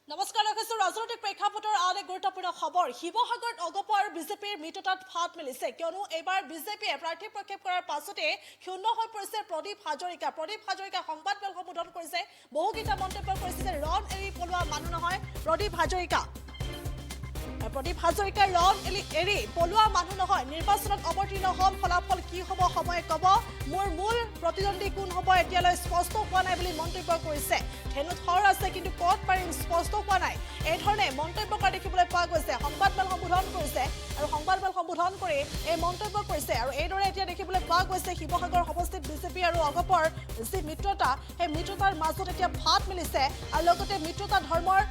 নমস্কাৰ লখিছো ৰাজনৈতিক প্ৰেক্ষাপটৰ আন এক গুৰুত্বপূৰ্ণ খবৰ শিৱসাগৰত অগপ আৰু বিজেপিৰ মিত্ৰতাত ফাট মিলিছে কিয়নো এইবাৰ বিজেপিয়ে প্ৰাৰ্থী প্ৰক্ষেপ কৰাৰ পাছতে ক্ষুণ্ণ হৈ পৰিছে প্ৰদীপ হাজৰিকা সংবাদমেল সম্বোধন কৰিছে বহুকেইটা মন্তব্য কৰিছে যে ৰণ এৰি পলোৱা মানুহ নহয় প্ৰদীপ হাজৰিকাৰ ৰণ এৰি পলোৱা মানুহ নহয় নিৰ্বাচনত অৱতীৰ্ণ হম ফলাফল কি হ'ব সময়ে ক'ব মোৰ মূল প্ৰতিদ্বন্দ্বী কোন হ'ব এতিয়ালৈ স্পষ্ট হোৱা নাই বুলি মন্তব্য কৰিছে ধেনু থৰ আছে কিন্তু ক'ত পাৰিম স্পষ্ট হোৱা নাই এই ধৰণে মন্তব্য কৰা দেখিবলৈ পোৱা গৈছে সংবাদমেল সম্বোধন কৰিছে আৰু সংবাদমেল সম্বোধন কৰি এই মন্তব্য কৰিছে আৰু এইদৰে এতিয়া দেখিবলৈ পোৱা গৈছে শিৱসাগৰ সমষ্টিত বিজেপি আৰু অগপৰ যি মিত্ৰতা সেই মিত্ৰতাৰ মাজত এতিয়া ফাট মিলিছে আৰু লগতে মিত্ৰতা ধৰ্মৰ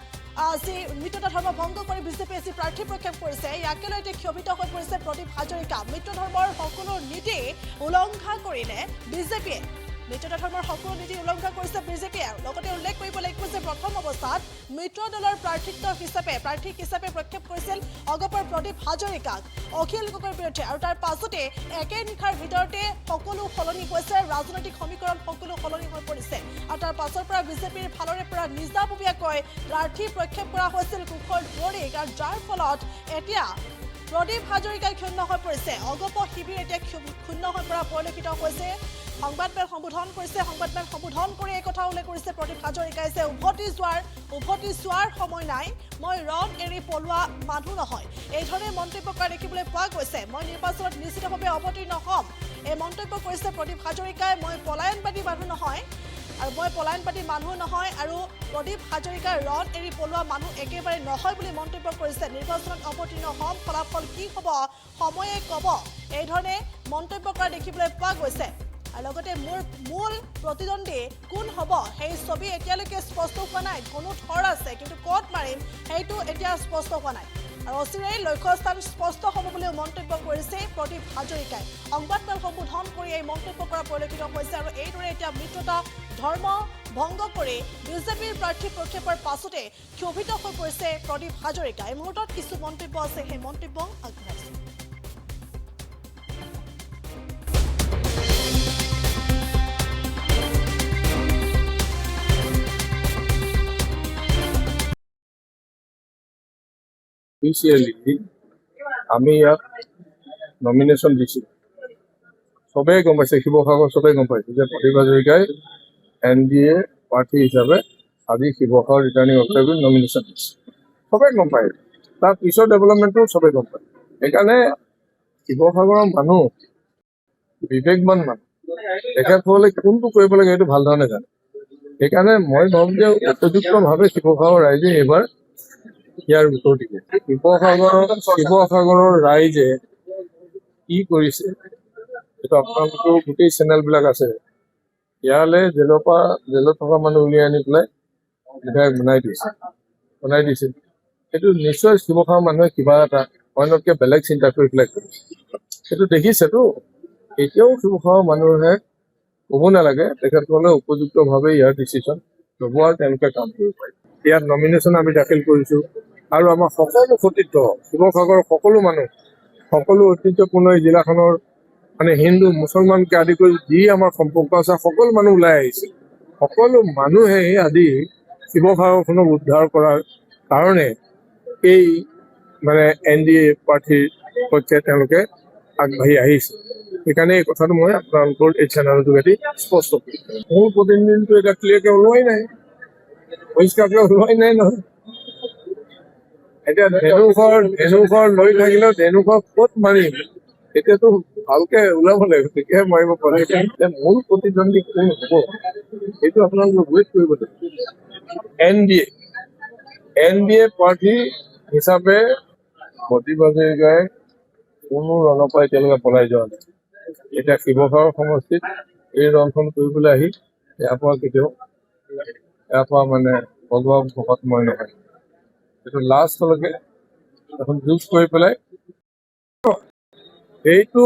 ভংগ কৰি বিজেপিয়ে যি প্ৰাৰ্থী প্ৰক্ষেপ কৰিছে ইয়াকে লৈ এতিয়া ক্ষোভিত হৈ পৰিছে প্ৰদীপ হাজৰিকা মিত্ৰ ধৰ্মৰ সকলো নীতি উলংঘা কৰিলে বিজেপিয়ে মিত্ৰ ধৰ্মৰ সকলো নীতি উলংঘা কৰিছে বিজেপিয়ে লগতে উল্লেখ কৰিব লাগিব যে প্ৰথম অৱস্থাত মিত্ৰ দলৰ প্ৰাৰ্থী হিচাপে প্ৰক্ষেপ কৰিছিল অগপৰ প্ৰদীপ হাজৰিকাক অখিল গগৈৰ বিৰুদ্ধে আৰু তাৰ পাছতে একে নিশাৰ ভিতৰতে সকলো সলনি হৈছে ৰাজনৈতিক সমীকৰণ সকলো সলনি হৈ পৰিছে আৰু তাৰ পাছৰ পৰা বিজেপিৰ ফালৰে পৰা নিজাববীয়াকৈ প্ৰাৰ্থী প্ৰক্ষেপ কৰা হৈছিল কুশল দুৱৰীক আৰু যাৰ ফলত এতিয়া প্ৰদীপ হাজৰিকাই ক্ষুণ্ণ হৈ পৰিছে অগপ শিবিৰ এতিয়া ক্ষুণ্ণ হৈ পৰা পৰিলক্ষিত হৈছে সংবাদমেল সম্বোধন কৰি এই কথা উল্লেখ কৰিছে প্ৰদীপ হাজৰিকাই যে উভতি যোৱাৰ সময় নাই মই ৰণ এৰি পলোৱা মানুহ নহয় এই ধৰণে মন্তব্য কৰা দেখিবলৈ পোৱা গৈছে মই নিৰ্বাচনত নিশ্চিতভাৱে অৱতীৰ্ণ হ'ম এই মন্তব্য কৰিছে প্ৰদীপ হাজৰিকাই মই পলায়নবাদী মানুহ নহয় আৰু প্ৰদীপ হাজৰিকাৰ ৰণ এৰি পলোৱা মানুহ একেবাৰে নহয় বুলি মন্তব্য কৰিছে নিৰ্বাচনত অৱতীৰ্ণ হ'ম ফলাফল কি হ'ব সময়ে ক'ব এই ধৰণে মন্তব্য কৰা দেখিবলৈ পোৱা গৈছে আৰু লগতে মোৰ মূল প্ৰতিদ্বন্দ্বী কোন হ'ব সেই ছবি এতিয়ালৈকে স্পষ্ট হোৱা নাই ধনু থৰ আছে কিন্তু ক'ত মাৰিম সেইটো এতিয়া স্পষ্ট হোৱা নাই আৰু অচিৰেই লক্ষ্যস্থান স্পষ্ট হ'ব বুলিও মন্তব্য কৰিছে প্ৰদীপ হাজৰিকাই সংবাদমেল সম্বোধন কৰি এই মন্তব্য কৰা পৰিলক্ষিত হৈছে আৰু এইদৰে এতিয়া মিত্ৰতা ধৰ্ম ভংগ কৰি বিজেপিৰ প্ৰাৰ্থী প্ৰক্ষেপৰ পাছতে ক্ষোভিত হৈ পৰিছে প্ৰদীপ হাজৰিকা এই মুহূৰ্তত কিছু মন্তব্য আছে সেই মন্তব্য আগবঢ়াইছে আমি ইয়াত নমিনেশ্যন দিছোঁ চবেই গম পাইছে শিৱসাগৰ চবেই গম পাইছে যে প্ৰদীপ হাজৰিকাই NDA প্ৰাৰ্থী হিচাপে আজি শিৱসাগৰ ৰিটাৰ্ণিং অফিচাৰ নমিনেশ্যন দিছে চবেই গম পায় তাৰ পিছৰ ডেভেলপমেণ্টটো চবেই গম পায় সেইকাৰণে শিৱসাগৰৰ মানুহ বিবেকবান মানুহ তেখেতসকলে কোনটো কৰিব লাগে সেইটো ভাল ধৰণে জানে সেইকাৰণে মই ভাবোঁ যে উপযুক্তভাৱে শিৱসাগৰ ৰাইজে এইবাৰ ইয়াৰ উত্তৰ দিব শিৱসাগৰৰ ৰাইজে কি কৰিছে এইটো আপোনালোকৰ গোটেই চেনেলবিলাক আছে ইয়ালৈ জেলত থকা মানুহ উলিয়াই আনি পেলাই বিধায়ক বনাই দিছে সেইটো নিশ্চয় শিৱসাগৰ মানুহে কিবা এটা অন্যতকৈ বেলেগ চিন্তা কৰি পেলাই কৰিছে সেইটো দেখিছেতো এতিয়াও শিৱসাগৰ মানুহে ক'ব নালাগে তেখেতসকলে উপযুক্তভাৱে ইয়াৰ ডিচিশ্যন ল'ব আৰু তেওঁলোকে কাম কৰিব পাৰে ইয়াত নমিনেশ্যন আমি দাখিল কৰিছোঁ আৰু আমাৰ সকলো সতীৰ্থ শিৱসাগৰৰ সকলো মানুহ সকলো ঐতিহ্যপূৰ্ণ এই জিলাখনৰ মানে হিন্দু মুছলমানকে আদি কৰি যি আমাৰ সম্পৰ্ক আছে সকলো মানুহ ওলাই আহিছে সকলো মানুহে আজি শিৱসাগৰখনক উদ্ধাৰ কৰাৰ কাৰণে এই মানে NDA প্ৰাৰ্থীৰ পক্ষে তেওঁলোকে আগবাঢ়ি আহিছে সেইকাৰণে এই কথাটো মই আপোনালোকৰ এই চেনেলৰ যোগেদি স্পষ্ট কৰিছোঁ মোৰ প্ৰতিনিধিত্বটো এতিয়া ক্লিয়াৰকৈ ওলোৱাই নাই পৰিষ্কাৰকৈ ওলোৱাই নাই নহয় এতিয়া ধেনুঘৰ লৈ থাকিলেও ধেনুঘৰ ক'ত মাৰিম এতিয়াতো ভালকে ওলাব লাগিব তেতিয়াহে মাৰিব পাৰে মূল প্ৰতিদ্বন্দ্বী কোন হ'ব সেইটো আপোনালোকে ৱেইট কৰিব লাগিব NDA প্ৰাৰ্থী হিচাপে প্ৰদীপ হাজৰিকাই কোনো ৰণৰ পৰা এতিয়ালৈকে পলাই যোৱা নাই এতিয়া শিৱসাগৰ সমষ্টিত এই ৰনখন কৰিবলৈ আহি ইয়াৰ পৰা মানে ভগৱান ভকত মই নহয় এইটো লাষ্টলৈকে এখন যুঁজ কৰি পেলাই এইটো